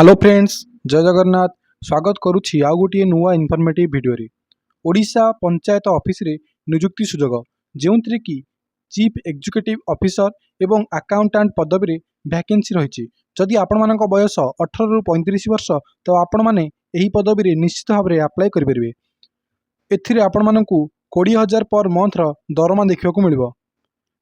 Hello friends, जय जगन्नाथ। स्वागत करुछि आउ गोटे नुआ इनफॉर्मेटिव वीडियो रे। ओडिशा पंचायत ऑफिस रे नियुक्ति सुजोग जेउंतरे कि चीफ एग्जीक्यूटिव ऑफिसर एवं अकाउंटेंट पदवी रे वैकेंसी रही। जदि आपण मानक बयस 18 रु 35 वर्ष तो आपण माने एही पदवी रे निश्चित भाव रे अप्लाई करि परिबे। एथिरे आपण मानकु 20,000 पर मंथ रो दरमा देखिବାକୁ मिलिबो।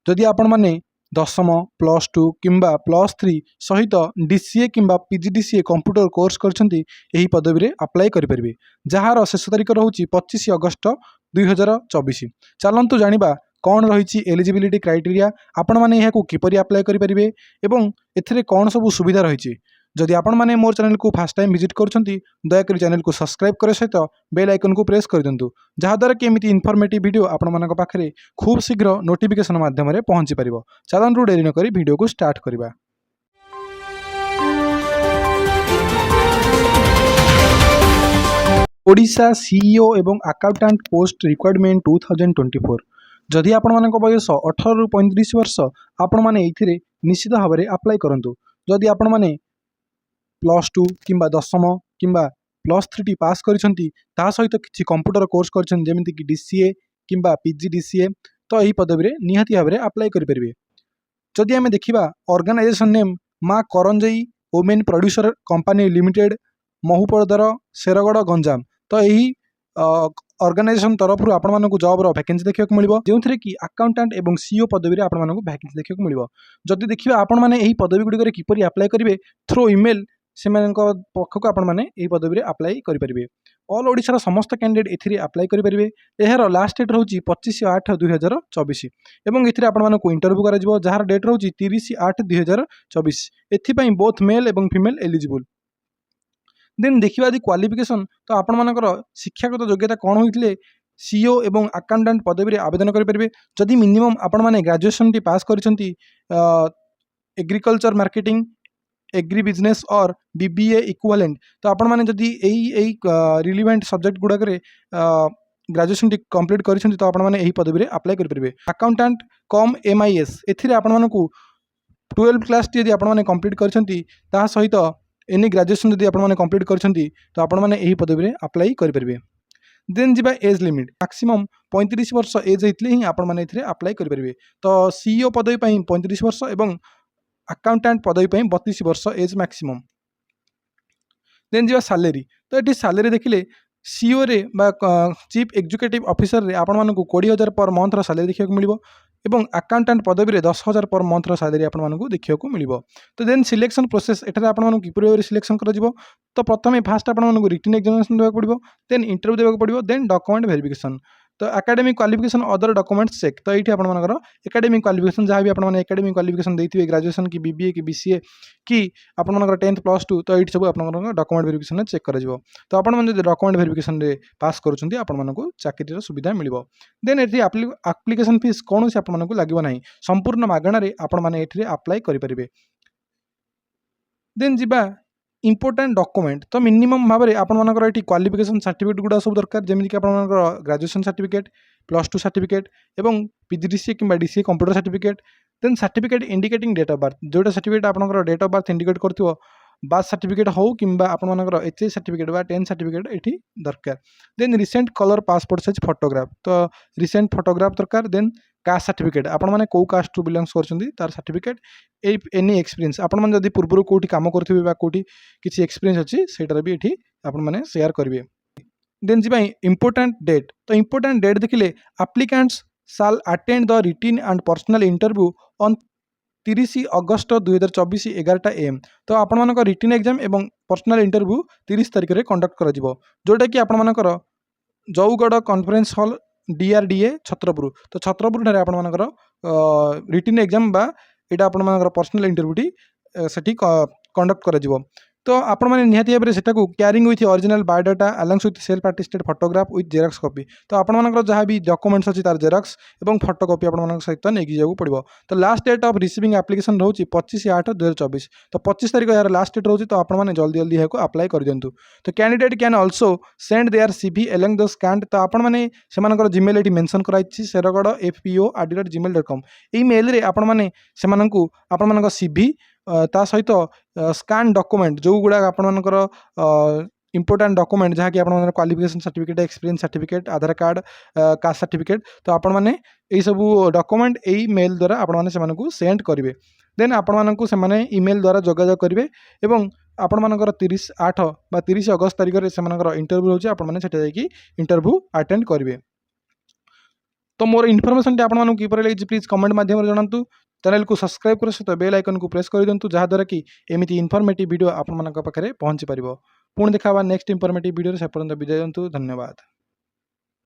जदि आपण माने दशम +2 किंबा +3 सहित डीसीए किंबा पीजीडीसीए कंप्यूटर कोर्स करछंती एही पदवी रे अप्लाई करि परिबे। जहार शेष तारीख रहउची 25 अगस्त 2024। चलंतु जानिबा कौन रही एलिजिबिलिटी क्राइटेरिया, आपण माने एहाकु किपरि अप्लाई करि परिबे एवं एथिरे कौन सब सुविधा रही। जदि आपण माने मोर चैनल को फर्स्ट टाइम विजिट करछंती दयाकरी चैनल को सब्सक्राइब करे सहित बेल आइकन को प्रेस कर दिंतु, जहाद्वारा कि एमिति इनफॉर्मेटिव वीडियो आपण मानक पाखरे खूब शीघ्र नोटिफिकेशन माध्यम रे पहुंची परिबो। चलंतु डेरी न करी वीडियो को स्टार्ट करिबा। ओडिशा सीईओ एवं अकाउंटेंट पोस्ट रिक्वायरमेंट 2024। जदि आपण मानक बयस 18 रु 35 वर्ष आपण माने एथिरे निश्चित भाव में अप्लाई करंतु। जदि आपण माने +2 किंबा दशम किंबा +3 पास करिसंती ता सहित किछि कंप्यूटर कोर्स करिसंती जेमिति कि डीसीए किंबा पीजीडीसीए तो एही पदवी रे निहाती भाव में अप्लाई करि परिबे। जदि आमे देखिबा organisation name Maa Karanjai women producer company limited, Mahuparadar, Sheragada, Ganjam तो यही ऑर्गेनाइजेशन तरफ आपण मानकु जॉब रो वैकेंसी देखिବାକୁ मिलिबो, जेउथरे कि अकाउंटेंट एवं सीईओ पदवी रे आपण मानकु वैकेंसी देखिବାକୁ मिलिबो। जदि देखिबा आपण माने एही पदवी गुडी करे किपरि अप्लाई करिवे थ्रू ईमेल सेमानक पक्षक आपण माने एही पदवी रे अप्लाई करि परिबे। ऑल ओडिसा रो समस्त कैंडिडेट एथिरे अप्लाई करि परिबे। एहार लास्ट डेट रहउची 25/8/2024 एवं एथिरे आपण मानकु इंटरव्यू करा जिवो, जहार डेट रहउची 30/8/2024। एथि पई बोथ मेल एवं फीमेल एलिजिबल। देन देखिबा यदि क्वालिफिकेशन तो आपण मानकर शिक्षागत योग्यता कौन होइतिले सीईओ एवं अकाउंटेंट पदवी रे आवेदन करि परिबे। जदि मिनिमम आपण माने ग्रेजुएशन टी पास करिसंती एग्रीकल्चर मार्केटिंग, एग्री बिजनेस और बीबीए इक्विवेलेंट तो आपण माने जदि एई रिलेवेंट सब्जेक्ट गुडा करे ग्रेजुएशन टी कंप्लीट करिसंती तो आपण माने एही पदवी रे अप्लाई करि परिबे। अकाउंटेंट कम एमआईएस एथिरे आपण मानकु 12th क्लास टी यदि आपण माने कंप्लीट करिसंती ता सहित एनी ग्रेजुएशन यदि आपण माने कंप्लीट करिसंती तो आपण माने एही पदवी रे अप्लाई करि परिबे। देन जिबा एज लिमिट मैक्सिमम 35 वर्ष एज हेतले ही आपण माने एथिरे अप्लाई करि परिबे। तो सीईओ पदवी पई 35 वर्ष एवं अकाउंटेंट पदवी पई 32 वर्ष एज मैक्सिमम। देन जिबा सैलरी तो एटी सैलरी देखिले सीईओ रे बा चीफ एग्जीक्यूटिव ऑफिसर रे आपण मानकु 20,000 पर मंथ रो सैलरी देखिବାକୁ मिलिबो एवं अकाउंटेंट पदवी रे 10,000 पर मंथ रो सैलरी आपण मानकु देखिବାକୁ मिलिबो। तो देन सिलेक्शन प्रोसेस एठारे आपण मानकु किपरि सिलेक्शन करा जिवो तो प्रथमे फास्ट आपण मानकु रिटन एग्जामिनेशन देबा पड़िबो, देन इंटरव्यू देबा पड़िबो, देन डॉक्यूमेंट वेरिफिकेशन तो academic qualification other documents check. तो ये आपण मानकर एकेडमिक क्वालिफिकेशन जहाँ भी आपण एकेडमिक क्वालिफिकेशन देथिबे ग्रेजुएशन की बीबीए की बीसीए कि आपण मानकर 10th +2 तो ये सब आपण डॉक्यूमेंट वेरिफिकेशन चेक करा जिवो। तो आपण माने डॉक्यूमेंट वेरिफिकेशन रे पास करूछंती आपण मानकु चाकरी रो सुविधा मिलिबो। देन एठी एप्लिकेशन फीस कोनोसी आपण मानकु लागिबो नाही, संपूर्ण मागणा रे आपण माने एठी अप्लाई करि परिबे। देन जिबा इंपोर्टेंट डॉक्यूमेंट तो मिनिमम भाव में आपण मानकर एठी क्वालिफिकेशन सर्टिफिकेट गुडा सब दरकार, जेमिति कि आपण मानकर ग्रेजुएशन सर्टिफिकेट, +2 सर्टिफिकेट एवं पीजीडीसीए किंबा DCA computer certificate. Then certificate indicating date of birth, जोटा सर्टिफिकेट आपनकर डेट ऑफ बर्थ इंडिकेट करथिबो, बर्थ सर्टिफिकेट हो किंबा आपण मानकर एचएस सर्टिफिकेट बा 10 सर्टिफिकेट एठी दरकार। Then recent colour passport size photograph तो रिसेंट फोटोग्राफ दरकार। देन कास्ट सर्टिफिकेट आपण माने को कास्ट टू बिलोंग्स करछंती तार सर्टिफिकेट, एनी एक्सपीरियंस आपण माने जदी पूर्वरु कोठी काम करथिबे बा कोठी किछि एक्सपीरियंस अछि सेटार भी एठी आपण माने शेयर करिवे। देन जिबा इंपोर्टेंट डेट तो इंपोर्टेंट डेट देखिले applicants shall attend the written and personal interview on 30 August 2024 11टा AM तो आपण मानकर रिटन एग्जाम एवं पर्सनल इंटरव्यू 30 तारिख रे कंडक्ट करा जिवो, जोटा कि आपण मानकर जौगड़ कॉन्फ्रेंस हॉल DRDA छत्रपुर तो छत्रपुर ठारे आपण मानकर रिटन एग्जाम बा एटा आपण मानकर पर्सनल इंटरव्यू टी सेठी कंडक्ट करा जिवो। तो आपण माने निहाती भाबरे सेटाकू carrying with original biodata alongs with self attested photograph with xerox copy तो आपण मानकर जहाँ भी डॉक्यूमेंट्स अछि तार जेरॉक्स एवं फोटो कॉपी आपण मानक सहित नेकी जाऊ पड़िबो। तो last date of receiving application रहउची 25/8/2024 तो 25 तारिख यार लास्ट डेट रहउची। तो आपण माने जल्दी जल्दी हेको अप्लाई कर दियंतु। तो candidate can also send their CV along the scan तो आपण माने सेमानकर जीमेल एटी मेंशन कराइछि seragada fpo@gmail.com ई मेल रे आपण माने सेमानकु आपण मानक सीवी ତା ସହିତ ସ୍କାନ୍ ଡକୁମେଣ୍ଟ ଯେଉଁଗୁଡ଼ାକ ଆପଣମାନଙ୍କର ଇମ୍ପୋର୍ଟାଣ୍ଟ ଡକୁମେଣ୍ଟ ଯାହାକି ଆପଣଙ୍କର କ୍ୱାଲିଫିକେସନ୍ ସାର୍ଟିଫିକେଟ୍, ଏକ୍ସପିରିଏନ୍ସ ସାର୍ଟିଫିକେଟ୍, ଆଧାର କାର୍ଡ଼, କାଷ୍ଟ ସାର୍ଟିଫିକେଟ୍, ତ ଆପଣମାନେ ଏଇସବୁ ଡକୁମେଣ୍ଟ ଏଇ ମେଲ୍ ଦ୍ୱାରା ଆପଣମାନେ ସେମାନଙ୍କୁ ସେଣ୍ଡ କରିବେ। ଦେନ୍ ଆପଣମାନଙ୍କୁ ସେମାନେ ଇମେଲ୍ ଦ୍ୱାରା ଯୋଗାଯୋଗ କରିବେ ଏବଂ ଆପଣମାନଙ୍କର 30/8 ବା 30 ଅଗଷ୍ଟ ତାରିଖରେ ସେମାନଙ୍କର ଇଣ୍ଟରଭ୍ୟୁ ହେଉଛି। ଆପଣମାନେ ସେଠି ଯାଇକି ଇଣ୍ଟରଭ୍ୟୁ ଆଟେଣ୍ଡ କରିବେ। ତ ମୋର ଇନଫର୍ମେସନ୍ଟି ଆପଣମାନଙ୍କୁ କିପରି ଲାଗିଛି ପ୍ଲିଜ୍ କମେଣ୍ଟ ମାଧ୍ୟମରେ ଜଣାନ୍ତୁ। ଚ୍ୟାନେଲକୁ ସବସ୍କ୍ରାଇବ୍ କରିବା ସହିତ ବେଲ୍ ଆଇକନ୍କୁ ପ୍ରେସ୍ କରିଦିଅନ୍ତୁ, ଯାହାଦ୍ୱାରା କି ଏମିତି ଇନଫର୍ମେଟିଭ୍ ଭିଡ଼ିଓ ଆପଣମାନଙ୍କ ପାଖରେ ପହଞ୍ଚିପାରିବ। ପୁଣି ଦେଖା ହେବା ନେକ୍ସଟ ଇନଫର୍ମେଟିଭ୍ ଭିଡ଼ିଓରେ। ସେ ପର୍ଯ୍ୟନ୍ତ ବିଦାୟ ଦିଅନ୍ତୁ। ଧନ୍ୟବାଦ।